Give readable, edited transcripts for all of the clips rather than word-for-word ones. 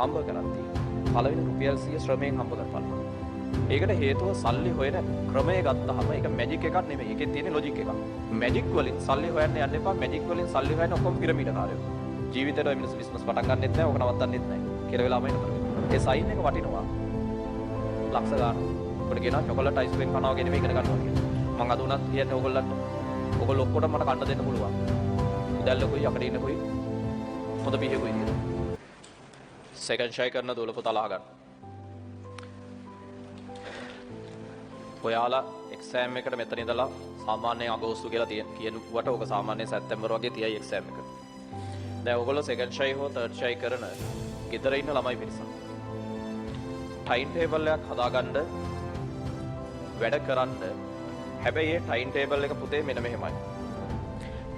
හම්බ කරද්දී පළවෙනි රුපියල් 100 ශ්‍රමයෙන් හම්බ කරපළා. ඒකට හේතුව සල්ලි හොයන ක්‍රමය ගත්තාම ඒක මැජික් එකක් නෙමෙයි. ඒකේ තියෙන ලොජික් එකක්. මැජික් වලින් සල්ලි හොයන්න යන්න එපා. මැජික් වලින් සල්ලි හොයන්න ඔක්කොම පිරමීඩ කාර්යය. ජීවිතේට ඔය මිනිස්සු බිස්නස් පටන් ගන්නෙත් නැහැ. ඕක නවත්තන්නෙත් නැහැ. කියලා වෙලාවම එනවා. ඒ සයින් එක වටිනවා. ලක්ෂ ගන්න. ඔකට කියනවා චොකලට් අයිස්ක්‍රීම් කනවා කියන එක ඉගෙන ගන්නවා කියලා. මම අද උනත් කියන්නේ ඕගොල්ලන්ට. ඕගොල්ලෝ ඔක්කොටම මට කන්න දෙන්න පුළුවන්. උදැල්ලකුයි යකඩ ඉන්නකුයි හොඳ පිහෙකුයි කියලා. සෙකන්ඩ් ෂයි කරන දොළ පුතාලා අහගන්න. ඔයාලා එක්සෑම් එකට මෙතන ඉඳලා සාමාන්‍යයෙන් අගෝස්තු කියලා කියනුවට ඕක සාමාන්‍යයෙන් සැප්තැම්බර් වගේ තියයි එක්සෑම් එක. දැන් ඔයගොල්ලෝ සෙකන්ඩ් ෂයි හෝ තර්ඩ් ෂයි කරන ගෙදර ඉන්න ළමයි පිරිසක්. ටයිම් ටේබල් එකක් හදාගන්න වැඩ කරන්න. හැබැයි ඒ ටයිම් ටේබල් එක පුතේ මෙන්න මෙහෙමයි.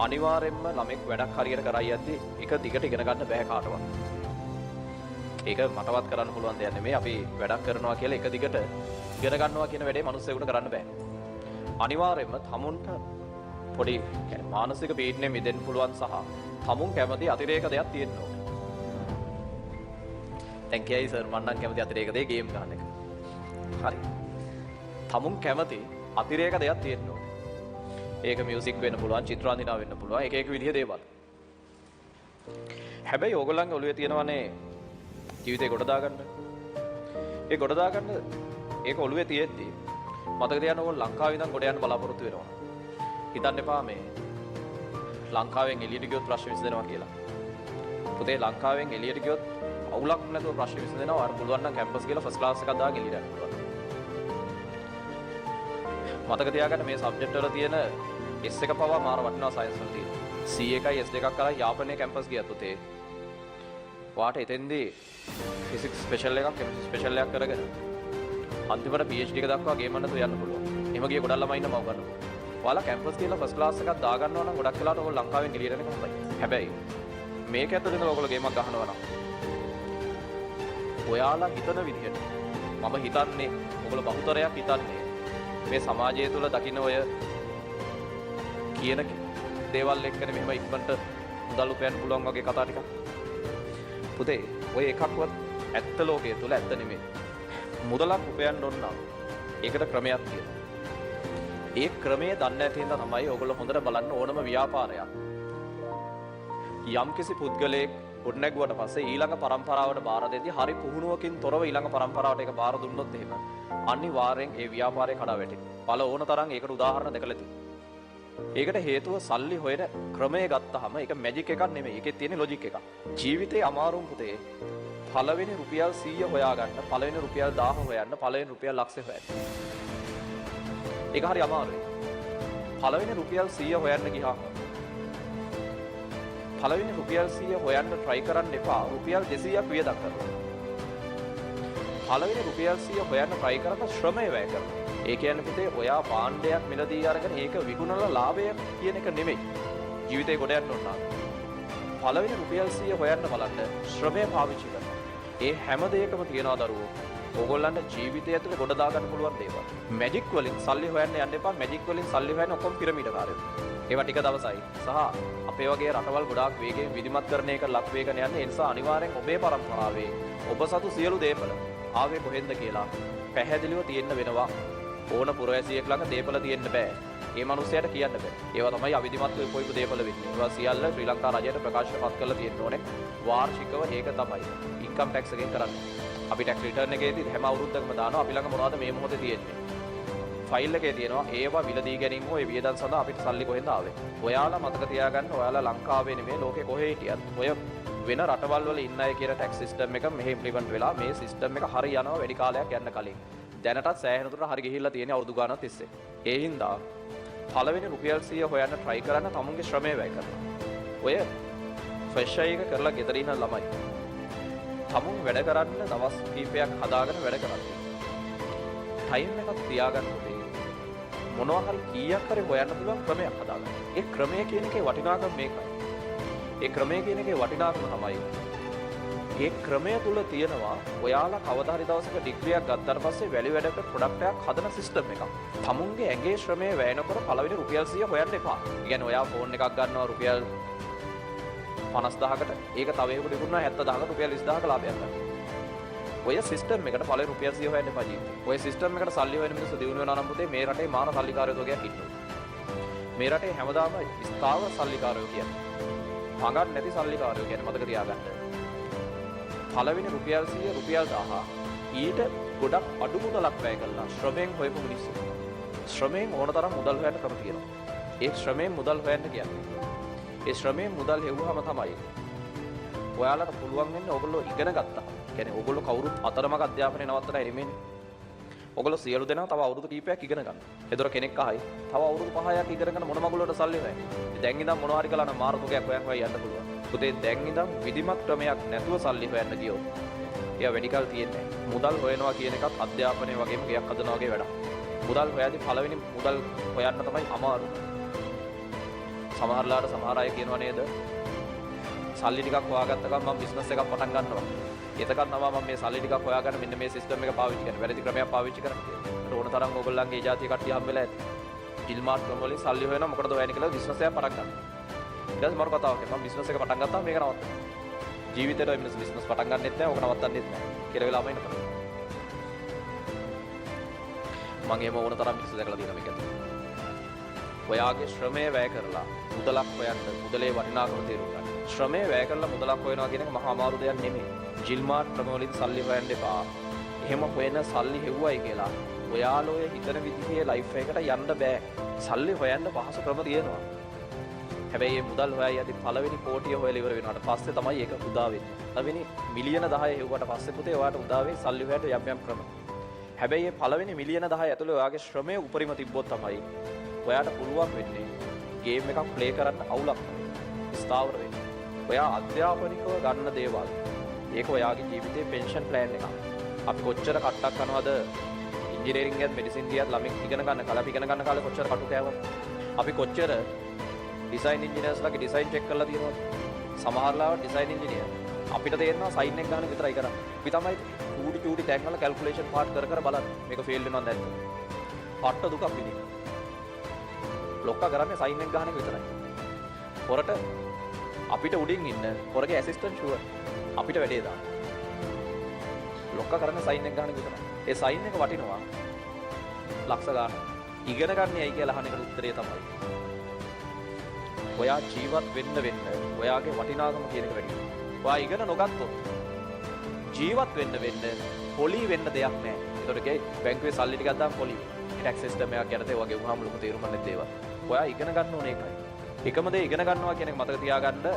අනිවාර්යෙන්ම ළමෙක් වැඩක් හරියට කරයි යද්දි එක දිගට ඉගෙන ගන්න බෑ කාටවත්. ඒක මටවත් කරන්න පුළුවන් දෙයක් නෙමෙයි. අපි වැඩක් කරනවා කියලා එක දිගට ඉගෙන ගන්නවා කියන වැඩේ මිනිස්සුන්ට කරන්න බෑ. අනිවාර්යයෙන්ම තමුන්ට පොඩි මානසික පීඩනයෙන් මිදෙන්න පුළුවන් සහ තමුන් කැමති අතිරේක දෙයක් තියෙන්න ඕනේ. දැන් කියයි සර් මම නම් කැමති අතිරේක දෙය ගේම් ගන්න එක. හරි. තමුන් කැමති අතිරේක දෙයක් තියෙන්න ඕනේ. ඒක මියුසික් වෙන්න පුළුවන්, චිත්‍රාන්දිනා වෙන්න පුළුවන්, එක එක විදිහේ දේවල්. හැබැයි ඕගොල්ලන්ගේ ඔළුවේ තියෙනවනේ ජීවිතේ ගොඩ දාගන්න. ඒ ගොඩ දාගන්න ඒක ඔළුවේ තියෙද්දි මතක තියාගන්න ඕගොල්ලෝ ලංකාවේ ඉඳන් ගොඩ යන්න බලාපොරොත්තු වෙනවා. හිතන්න එපා මේ ලංකාවෙන් එළියට ගියොත් ප්‍රශ්න විසඳෙනවා කියලා. පුතේ ලංකාවෙන් එළියට ගියොත් අවුලක් නැතුව ප්‍රශ්න විසඳෙනවා. අර පුළුවන් නම් කැම්පස් ගිහලා ෆස්ට් ක්ලාස් එකක් දාගෙන එළියට යන්න පුළුවන්. මතක තියාගන්න මේ සබ්ජෙක්ට් වල තියෙන S එක පවා මාර වටිනවා සයන්ස් වල තියෙන. C එකයි S දෙකක් කරලා යාපනයේ කැම්පස් ගියත් පුතේ වාට එතෙන්දී ෆිසික්ස් ස්පෙෂල් එකක් කෙමිස්ට්‍රි ස්පෙෂල් එකක් කරගෙන අන්තිමට PhD එක දක්වා ගේමන්න තු යන්න පුළුවන්. එහෙම ගිය ගොඩක් ළමයි ඉන්නවා මම ගන්නවා. ඔයාලා කැම්පස් ගිහලා ෆස්ට් ක්ලාස් එකක් දා ගන්නවා නම් ගොඩක් වෙලාවට ඔයගොල්ලෝ ලංකාවෙන් එළියට යන එක හොඳයි. හැබැයි මේක ඇතුළේ ඉඳලා ඔයගොල්ලෝ ගේමක් ගහනවා නම් ඔයාලා හිතන විදිහට මම හිතන්නේ ඔයගොල්ලෝ බහුතරයක් හිතන්නේ මේ සමාජය තුළ දකින්න ඔය කියන දේවල් එක්කනේ මෙහෙම ඉක්මනට මුදල් උපයන්න පුළුවන් වගේ කතා ටිකක්. පුතේ ඔය එකක්වත් ඇත්ත ලෝකයේ තුල ඇත්ත නෙමෙයි. මුදලක් උපයන්න ඕන නම් ඒකට ක්‍රමයක් තියෙනවා. ඒ ක්‍රමය දන්නේ නැති හින්දා තමයි ඔයගොල්ලෝ හොඳට බලන්න ඕනම ව්‍යාපාරයක්. යම්කිසි පුද්ගලයෙක් ගොඩනැගුවට පස්සේ ඊළඟ પરම්පරාවට බාර දෙද්දී හරි පුහුණුවකින් තොරව ඊළඟ પરම්පරාවට ඒක බාර දුන්නොත් එහෙම අනිවාර්යෙන් ඒ ව්‍යාපාරේ කඩා වැටෙනවා. බල ඕන තරම් ඒකට උදාහරණ දෙකලා තියෙනවා. ඒකට හේතුව සල්ලි හොයන ක්‍රමය ගත්තාම ඒක මැජික් එකක් නෙමෙයි. ඒකේ තියෙන ලොජික් එකක්. ජීවිතේ අමාරුම පුතේ පළවෙනි රුපියල් 100 හොයාගන්න, පළවෙනි රුපියල් 1000 හොයන්න, පළවෙනි රුපියල් ලක්ෂය හොයන්න. ඒක හරි අමාරුයි. පළවෙනි රුපියල් 100 හොයන්න ගියාම පළවෙනි රුපියල් 100 හොයන්න try කරන්න එපා. රුපියල් 200ක් වියදම් කරන්න. පළවෙනි රුපියල් 100 හොයන්න try කරන ශ්‍රමය වැය කරන්න. ඒ කියන්නේ පුතේ ඔයා භාණ්ඩයක් මිලදී අරගෙන ඒක විකුණලා ලාභය කියන එක නෙමෙයි. ජීවිතේ ගොඩ යන්න ඕන. පළවෙනි රුපියල් 100 හොයන්න බලන්න ශ්‍රමය පාවිච්චි කරන්න. ඒ හැම දෙයකම තියනවා දරුවෝ. ඕගොල්ලන්ට ජීවිතය ඇතුලේ ගොඩ දාගන්න පුළුවන් දේවල්. මැජික් වලින් සල්ලි හොයන්න යන්න එපා. මැජික් වලින් සල්ලි හොයන්න ඔක්කොම පිරමීඩ කාර්යය. ඒවා ටික දවසයි. සහ අපේ වගේ රටවල් ගොඩාක් වේගයෙන් විධිමත් කරන එක ලක් වේගන යන්නේ. ඒ නිසා අනිවාර්යෙන් ඔබේ පරම්පරාවේ ඔබ සතු සියලු දේපල ආවේ කොහෙන්ද කියලා පැහැදිලිව තියෙන්න වෙනවා. ඕන පුරවැසියෙක් ළඟ දේපල තියෙන්න බෑ. ඒ මනුස්සයාට කියන්න බෑ. ඒවා තමයි අවිධිමත් වෙපොයිපු දේපල වෙන්නේ. ඒවා සියල්ල ශ්‍රී ලංකා රජයට ප්‍රකාශපත් කරලා තියෙන්න ඕනේ. වාර්ෂිකව ඒක තමයි ඉන්කම් ටැක්ස් එකෙන් කරන්නේ. අපි ටැක්ස් රිටර්න් එකේදී හැම අවුරුද්දකම දානවා අපි ළඟ මොනවද මේ මොහොතේ තියෙන්නේ. ෆයිල් එකේ තියෙනවා ඒවා විලදී ගැනීම හෝ ඒ වියදම් සඳහා අපිට සල්ලි කොහෙන්ද ආවේ. ඔයාලා මතක තියාගන්න ඔයාලා ලංකාවේ නෙමෙයි ලෝකේ කොහේ හිටියත් ඔය වෙන රටවල් වල ඉන්න අය කියන ටැක්ස් සිස්ටම් එක මෙහෙ ඉම්ප්ලිමන්ට් වෙලා මේ සිස්ටම් එක හරි යනවා වැඩි කාලයක් යන්න කලින්. දැනටත් සෑහෙන දුරට හරි ගිහිල්ලා තියෙන අවුරුදු ගානක් තිස්සේ. ඒ හින්දා පළවෙනි රුපියල් 100 හොයන්න try කරන්න තමුන්ගේ ශ්‍රමය වැය කරනවා. ඔය ෆ්‍රෙෂ් එක කරලා ගෙදර ඉන්න ළමයි. තමුන් වැඩ කරන්න දවස් කීපයක් හදාගෙන වැඩ කරන්න. ටයිම් එකක් තියාගන්න ඕනේ. මොනවා හරි කීයක් හරි හොයන්න පුළුවන් ක්‍රමයක් හදාගන්න. ඒ ක්‍රමය කියන එකේ වටිනාකම මේකයි. ඒ ක්‍රමය කියන එකේ වටිනාකම තමයි ඒ ක්‍රමය තුල තියෙනවා ඔයාලා කවදා හරි දවසක ඩිග්‍රියක් ගත්තාට පස්සේ වැලියු ඇඩඩ් ප්‍රොඩක්ට් එකක් හදන සිස්ටම් එකක්. තමුන්ගේ ඇඟේ ශ්‍රමය වැය නොකර පළවෙනි රුපියල් 100 හොයන්න එපා. ඒ කියන්නේ ඔයා ෆෝන් එකක් ගන්නවා රුපියල් 50000කට ඒක තව එකකට විකුණනවා 70000කට රුපියල් 20000ක ලාභයක් ගන්නවා. ඔය සිස්ටම් එකට පළවෙනි රුපියල් 100 හොයන්න එපා ජීවිතේ. ඔය සිස්ටම් එකට සල්ලි හොයන මිනිස්සු දිනු වෙනවා නම් පුතේ මේ රටේ මාන සල්ලිකාරයෝ තෝගයක් ඉන්නවා. මේ රටේ හැමදාම ස්ථාවර සල්ලිකාරයෝ කියන්නේ. හංගන් නැති සල්ලිකාරයෝ කියන්නේ මතක තියාගන්න. පළවෙනි රුපියල් 100 රුපියල් 1000 ඊට ගොඩක් අඩු මුදලක් වැය කළා ශ්‍රමයෙන් හොයපු මිනිස්සු. ශ්‍රමයෙන් ඕනතරම් මුදල් හොයන්න ක්‍රම තියෙනවා. ඒ ශ්‍රමයෙන් මුදල් හොයන්න කියන්නේ. ඒ ශ්‍රමයෙන් මුදල් හෙව්වහම තමයි ඔයාලට පුළුවන් වෙන්නේ ඕගොල්ලෝ ඉගෙන ගත්තා. කියන්නේ ඕගොල්ලෝ කවුරුත් අතරමඟ අධ්‍යාපනය නවත්තලා එන්නේ. ඕගොල්ලෝ සියලු දෙනා තව අවුරුදු කිහිපයක් ඉගෙන ගන්න. ඒතර කෙනෙක් අහයි තව අවුරුදු 5ක් ඉගෙන ගන්න මොන මගුලට සල්ලි නැහැ. දැන් ඉඳන් මොනවා හරි කළා නම් මාර්ගයක් හොයන් යන්න පුළුවන්. පුතේ දැන් ඉඳන් විධිමත් ක්‍රමයක් නැතුව සල්ලි හොයන්න ගියොත් එයා වැඩිකල් තියෙන්නේ නැහැ. මුදල් හොයනවා කියන එකත් අධ්‍යාපනය වගේම ගයක් හදනවා වගේ වැඩක්. මුදල් හොයද්දී පළවෙනි මුදල් හොයන්න තමයි අමාරු. සමහරලාට සමහර අය කියනවා නේද? සල්ලි ටිකක් හොයාගත්ත ගමන් මම බිස්නස් එකක් පටන් ගන්නවා. එතකන් තමයි මම මේ සල්ලි ටිකක් හොයාගන්න මෙන්න මේ සිස්ටම් එක පාවිච්චි කරන්නේ. වැරදි ක්‍රමයක් පාවිච්චි කරන්නේ කියලා. ඕන තරම් ඕගොල්ලන්ගේ ජාතිය කට්ටිය හම්බෙලා ඇති. ඩිල් මාර්ට් ක්‍රම වලින් සල්ලි හොයනවා මොකටද හොයන්නේ කියලා බිස්නස් එකක් පටන් ගන්නවා. ඊට පස්සේ මරු කතාවක් මම බිස්නස් එක පටන් ගත්තා මේක නවත්තනවා. ජීවිතේට ඔය මිනිස් බිස්නස් පටන් ගන්නෙත් නැහැ ඕක නවත්තන්නෙත් නැහැ. කියලා වෙලාවම එන්න තමයි. මම එහෙම ඕන තරම් මිනිස්සු දැකලා තියෙනවා මේක ඇතුළේ. ඔයාගේ ශ්‍රමය වැය කරලා මුදලක් හොයන්න මුදලේ වටිනාකම තේරුම් ගන්න. ශ්‍රමය වැය කරලා මුදලක් හොයනවා කියන එක මහා අමාරු දෙයක් නෙමෙයි. ජිල්මාර්ට් ක්‍රම වලින් සල්ලි හොයන්න එපා. එහෙම හොයන සල්ලි හෙව්වයි කියලා ඔයාලා ඔය හිතන විදිහේ ලයිෆ් එකකට යන්න බෑ. සල්ලි හොයන්න පහසු ක්‍රම තියෙනවා. හැබැයි මේ මුදල් හොයයි යද්දි පළවෙනි කෝටිය හොයලා ඉවර වෙනාට පස්සේ තමයි ඒක උදා වෙන්නේ. පළවෙනි මිලියන 10 හෙව්වට පස්සේ පුතේ ඔයාට උදා වෙයි සල්ලි හොයන්න යම් ක්‍රම. හැබැයි මේ පළවෙනි මිලියන 10 ඇතුළේ ඔයාගේ ශ්‍රමය උපරිම තිබ්බොත් තමයි ඔයාට පුළුවන් වෙන්නේ ගේම් එකක් ප්ලේ කරන්න අවුලක් ස්ථාවර වෙන්න. ඔයා අධ්‍යාපනිකව ගන්න දේවල් ඒක ඔයාගේ ජීවිතේ පෙන්ෂන් ප්ලෑන් එකක්. අපි කොච්චර කට්ටක් කරනවද ඉංජිනේරින්ග් එකත් මෙඩිසින් ගියත් ළමෙක් ඉගෙන ගන්න කාලේ අපි ඉගෙන ගන්න කාලේ කොච්චර කටු කෑවද? අපි කොච්චර ඩිසයින් ඉංජිනේර්ස්ලාගේ ඩිසයින් චෙක් කරලා තියෙනවද? සමහරලාව ඩිසයින් ඉංජිනේර් අපිට තේරෙනවා සයින් එක ගන්න විතරයි කරන්නේ. අපි තමයි චූටි තැන් වල කැල්කියුලේෂන් පාර්ට් කර කර බලන්නේ. මේක ෆේල් වෙනවද නැද්ද? පට්ට දුකක් විඳින්න. ලොක්කා කරන්නේ සයින් එක ගන්න එක විතරයි. පොරට අපිට උඩින් ඉන්න පොරගේ ඇසිස්ටන්ට් ෂුවර් අපිට වැඩේ දාන්න. ලොක්කා කරන්නේ සයින් එක ගන්න එක විතරයි. ඒ සයින් එක වටිනවා ලක්ෂ ගන්න. ඉගෙන ගන්නයි කියලා අහන එකට උත්තරේ තමයි. ඔයා ජීවත් වෙන්න ඔයාගේ වටිනාකම කියන එක වැඩි වෙනවා. ඔයා ඉගෙන නොගත්තොත් ජීවත් වෙන්න පොලි වෙන්න දෙයක් නැහැ. ඒතකොට කිය බැංකුවේ සල්ලි ටිකක් දාන්න පොලි. ටැක්ස් සිස්ටම් එකක් යනතේ වගේ වුණාම ලොකු තේරුමක් නැති ඒවා. ඔයා ඉගෙන ගන්න ඕනේ ඒකයි. එකම දේ ඉගෙන ගන්නවා කියන එක මතක තියාගන්න.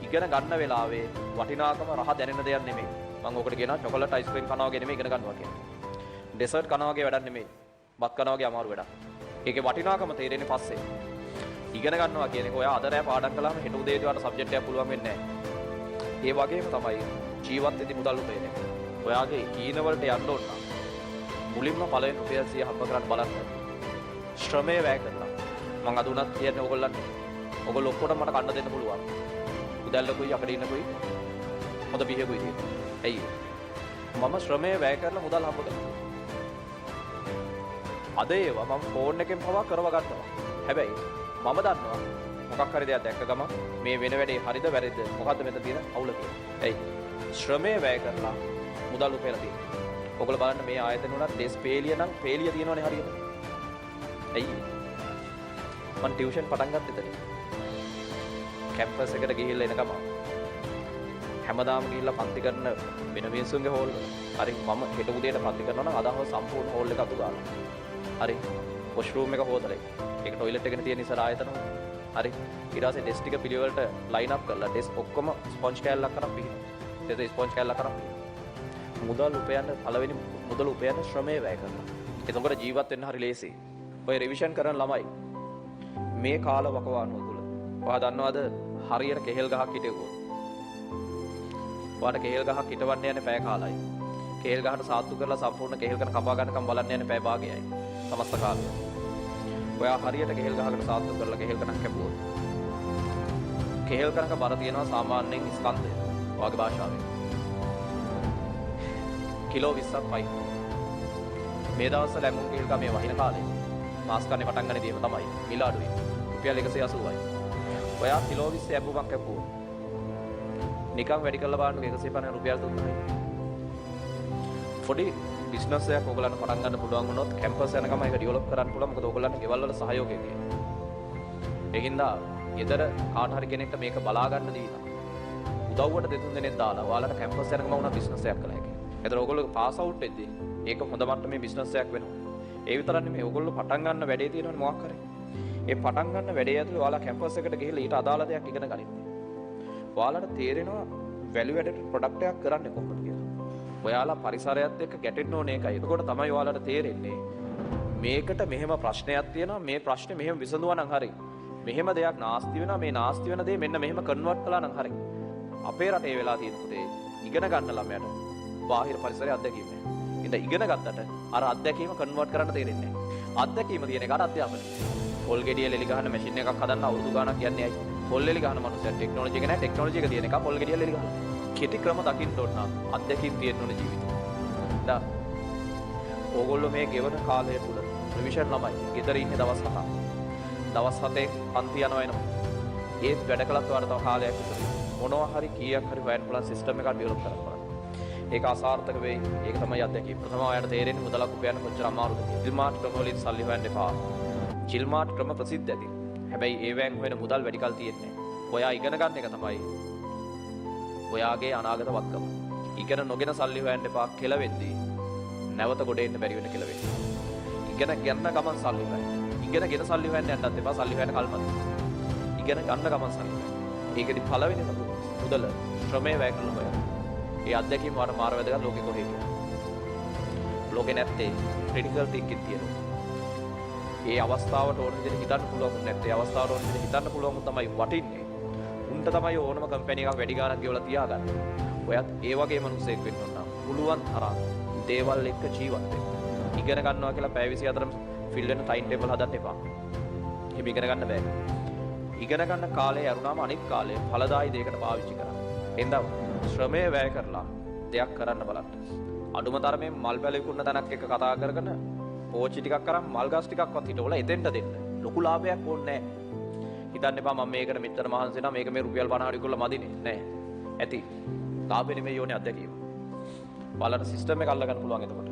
ඉගෙන ගන්න වෙලාවේ වටිනාකම රහ දැනෙන දෙයක් නෙමෙයි. මම ඔකට කියනවා චොකලට් අයිස්ක්‍රීම් කනවා වගේ නෙමෙයි ඉගෙන ගන්නවා කියන්නේ. ඩෙසර්ට් කනවා වගේ වැඩක් නෙමෙයි. බත් කනවා වගේ අමාරු වැඩක්. ඒකේ වටිනාකම තේරෙන්නේ පස්සේ. ඉගෙන ගන්නවා කියන එක ඔයා අද රෑ පාඩම් කළාම හෙට උදේ ඊට සබ්ජෙක්ට් එකක් පුළුවන් වෙන්නේ නැහැ. ඒ වගේම තමයි ජීවත් වෙද්දී මුදල් උපයන එක. ඔයාගේ ඊන වලට යන්න ඕන නම් මුලින්ම පළවෙනි රුපියල් 100 හම්බ කරන්න බලන්න. ශ්‍රමය වැය කරලා. මම අද උනත් කියන්නේ ඕගොල්ලන්ට. ඕගොල්ලෝ ඔක්කොටම මට කන්න දෙන්න පුළුවන්. උදැල්ලකුයි අපිට ඉන්නකුයි හොඳ බිහෙකුයි තියෙනවා. ඇයි? මම ශ්‍රමය වැය කරලා මුදල් හම්බ කරනවා. අද ඒවා මම ෆෝන් එකෙන් පවා කරව ගන්නවා. හැබැයි මම දන්නවා මොකක් හරි දෙයක් දැක්ක ගමන් මේ වෙන වැඩේ හරිද වැරදිද මොකද්ද මෙතන තියෙන අවුල කියලා. ඇයි? ශ්‍රමය වැය කරලා මුදල් උපයලා තියෙනවා. ඔයගොල්ලෝ බලන්න මේ ආයතන වල ඩෙස් පේලිය නම් පේලිය තියෙනවනේ හරියට. ඇයි? මම ටියුෂන් පටන් ගත්තේ එතනින්. කැම්පස් එකට ගිහිල්ලා එන ගමන් හැමදාම ගිහිල්ලා පන්ති කරන වෙන මිනිස්සුන්ගේ හෝල් වල. හරි මම හෙට උදේට පන්ති කරනවා නම් අදහව සම්පූර්ණ හෝල් එක අතු ගන්නවා. හරි. වොෂ්රූම් එක හොදලා. ඒක টয়ලට් එකේ තියෙන ඉස්සර ආයතන. හරි. ඊට පස්සේ ඩෙස්ක් ටික පිළිවෙලට ලයින් අප් කරලා ඩෙස්ක් ඔක්කොම ස්පොන්ජ් කෑල්ලක් කරන් පිහිනවා. ඒක ස්පොන්ජ් කෑල්ලක් කරන් මුදල් උපයන්න පළවෙනි මුදල් උපයන්න ශ්‍රමය වැය කරනවා. එතකොට ජීවත් වෙන්න හරි ලේසි. ඔය රිවිෂන් කරන ළමයි මේ කාල වකවානුව තුල ඔයා දන්නවද හරියට කෙහෙල් ගහක් හිටෙවුවොත් ඔයාට කෙහෙල් ගහක් හිටවන්න යන්නේ පැය කාලයි. කෙහෙල් ගහට සාත්තු කරලා සම්පූර්ණ කෙහෙල් කන කපා ගන්නකම් බලන්න යන්නේ පැය භාගයයි. සමස්ත කාලය. ඔයා හරියට කෙහෙල් ගහකට සාත්තු කරලා කෙහෙල් කනක් කැපුවොත් කෙහෙල් කනක බර තියෙනවා සාමාන්‍යයෙන් ස්කන්ධය. ඔයාගේ භාෂාවෙන්. කිලෝ 20ක් පයි. මේ දවස්වල ලැබුම් කෙහෙල් කමේ වහින කාලේ මාස් කන්නේ පටන් ගන්න දේම තමයි. මිල අඩුයි. රුපියල් 180යි. ඔයා කිලෝ 20 ලැබුමක් කැපුවොත් නිකම් වැඩි කරලා බලන්න 150 රුපියල් දුන්නා. පොඩි බිස්නස් එකක් ඔයගලන්ට පටන් ගන්න පුළුවන් වුණොත් කැම්පස් යනකම ඒක ඩෙවලොප් කරන්න පුළුවන්. මොකද ඔයගලන්ට ගෙවල් වල සහයෝගය තියෙනවා. ඒකින්ද ඊතර කාට හරි කෙනෙක්ට මේක බලා ගන්න දීලා උදව්වට දෙතුන් දෙනෙක් දාලා ඔයාලට කැම්පස් යනකම වුණා බිස්නස් එකක් කළා හැකියි. ඒතර ඔයගොල්ලෝ පාස් අවුට් වෙද්දී ඒක හොඳ මට්ටමේ බිස්නස් එකක් වෙනවා. ඒ විතරක් නෙමෙයි ඔයගොල්ලෝ පටන් ගන්න වැඩේ තියෙනවනේ මොකක් කරේ. ඒ පටන් ගන්න වැඩේ ඇතුළේ ඔයාලා කැම්පස් එකට ගිහිල්ලා ඊට අදාළ දෙයක් ඉගෙන ගනින්න. ඔයාලට තේරෙනවා වැලියු ඇඩඩ් ප්‍රොඩක්ට් එකක් කරන්නේ කොහොමද කියලා. ඔයාලා පරිසරයත් එක්ක ගැටෙන්න ඕනේ ඒකයි. එතකොට තමයි ඔයාලට තේරෙන්නේ මේකට මෙහෙම ප්‍රශ්නයක් තියෙනවා මේ ප්‍රශ්නේ මෙහෙම විසඳුවා නම් හරි. මෙහෙම දෙයක් නාස්ති වෙනවා මේ නාස්ති වෙන දේ මෙන්න මෙහෙම කන්වර්ට් කළා නම් හරි. අපේ රටේ වෙලා තියෙන පුතේ ඉගෙන ගන්න ළමයට බාහිර පරිසරයේ අත්දැකීම නැහැ. ඉතින් ඉගෙන ගත්තට අර අත්දැකීම කන්වර්ට් කරන්න තේරෙන්නේ නැහැ. අත්දැකීම තියෙන එක අර අධ්‍යාපනය. පොල් ගෙඩිය ලෙලි ගහන මැෂින් එකක් හදන්න අවුරුදු ගාණක් යන්නේ ඇයි? පොල් ලෙලි ගහන මනුස්සයෙක් ටෙක්නොලොජි එක නැහැ. ටෙක්නොලොජි එක තියෙන එක පොල් ගෙඩිය ලෙලි ගහන. කෙටි ක්‍රම දකින්න ඕන නම් අත්දැකීම් තියෙන්න ඕන ජීවිතේ. දැන් ඕගොල්ලෝ මේ ගෙවන කාලය තුල රිවිෂන් ළමයි ගෙදර ඉන්නේ දවස් 7ක්. දවස් 7 පන්ති යනවා එනවා. ඒත් වැඩ කළත් වඩා තව කාලයක් විතර මොනවා හරි කීයක් හරි හොයන්න පුළුවන් සිස්ටම් එකක් ඩෙවලොප් කරන්න පුළුවන්. ඒක අසාර්ථක වෙයි. ඒක තමයි අත්දැකීම. ප්‍රථම ඔයාලට තේරෙන්නේ මුදලක් උපයන්න කොච්චර අමාරුද කියලා. ජිල්මාට් ක්‍රම වලින් සල්ලි හොයන්න එපා. ජිල්මාට් ක්‍රම ප්‍රසිද්ධ ඇති. හැබැයි ඒවෙන් හොයන මුදල් වැඩි කල් තියෙන්නේ නැහැ. ඔයා ඉගෙන ගන්න එක තමයි ඔයාගේ අනාගත වත්කම. ඉගෙන නොගෙන සල්ලි හොයන්න එපා කියලා වෙද්දී නැවත ගොඩ එන්න බැරි වෙන කියලා වෙන්නේ. ඉගෙන ගන්න ගමන් සල්ලි හොයන්න. ඉගෙනගෙන සල්ලි හොයන්න යන්නත් එපා. සල්ලි හොයන්න කල්පත්. ඉගෙන ගන්න ගමන් සල්ලි හොයන්න. ඒකෙදි පළවෙනි මුදල ශ්‍රමය වැය කරලා හොයන්න. ඒ අත්දැකීම වල මාර වැදගත් ලෝකෙ කොහෙද? ලෝකෙ නැත්තේ ක්‍රිටිකල් තින්කින් තියෙනවා. ඒ අවස්ථාවට ඕන විදිහට හිතන්න පුළුවන් නැත්තේ අවස්ථාවට ඕන විදිහට හිතන්න පුළුවන් තමයි වටින්නේ. උන්ට තමයි ඕනම කම්පැනි එකක් වැඩි ගාණක් ගෙවලා තියාගන්න. ඔයත් ඒ වගේ මිනිසෙක් වෙන්න ඕන නම් පුළුවන් තරම් දේවල් එක්ක ජීවත් වෙන්න. ඉගෙන ගන්නවා කියලා පැය 24ම ෆිල් වෙන ටයිම් ටේබල් හදන්න එපා. එහෙම ඉගෙන ගන්න බෑ. ඉගෙන ගන්න කාලේ යරුණාම අනිත් කාලේ ඵලදායි දෙයකට පාවිච්චි කරන්න. එඳව ශ්‍රමය වැය කරලා දෙයක් කරන්න බලන්න. අඩුම තරමේ මල් පැල විකුණන තැනක් එක්ක කතා කරගෙන පෝච්චි ටිකක් කරන් මල් ගස් ටිකක්වත් හිටවලා එතෙන්ට දෙන්න. ලොකු ලාභයක් ඕනේ නැහැ. හිතන්න එපා මම මේකට මෙච්චර මහන්සි වෙනවා මේක මේ රුපියල් 50 හරි කරලා මදිනේ. නෑ. ඇති. ලාභෙ නෙමෙයි ඕනේ අත්දැකීම. බලන්න සිස්ටම් එක අල්ල ගන්න පුළුවන් එතකොට.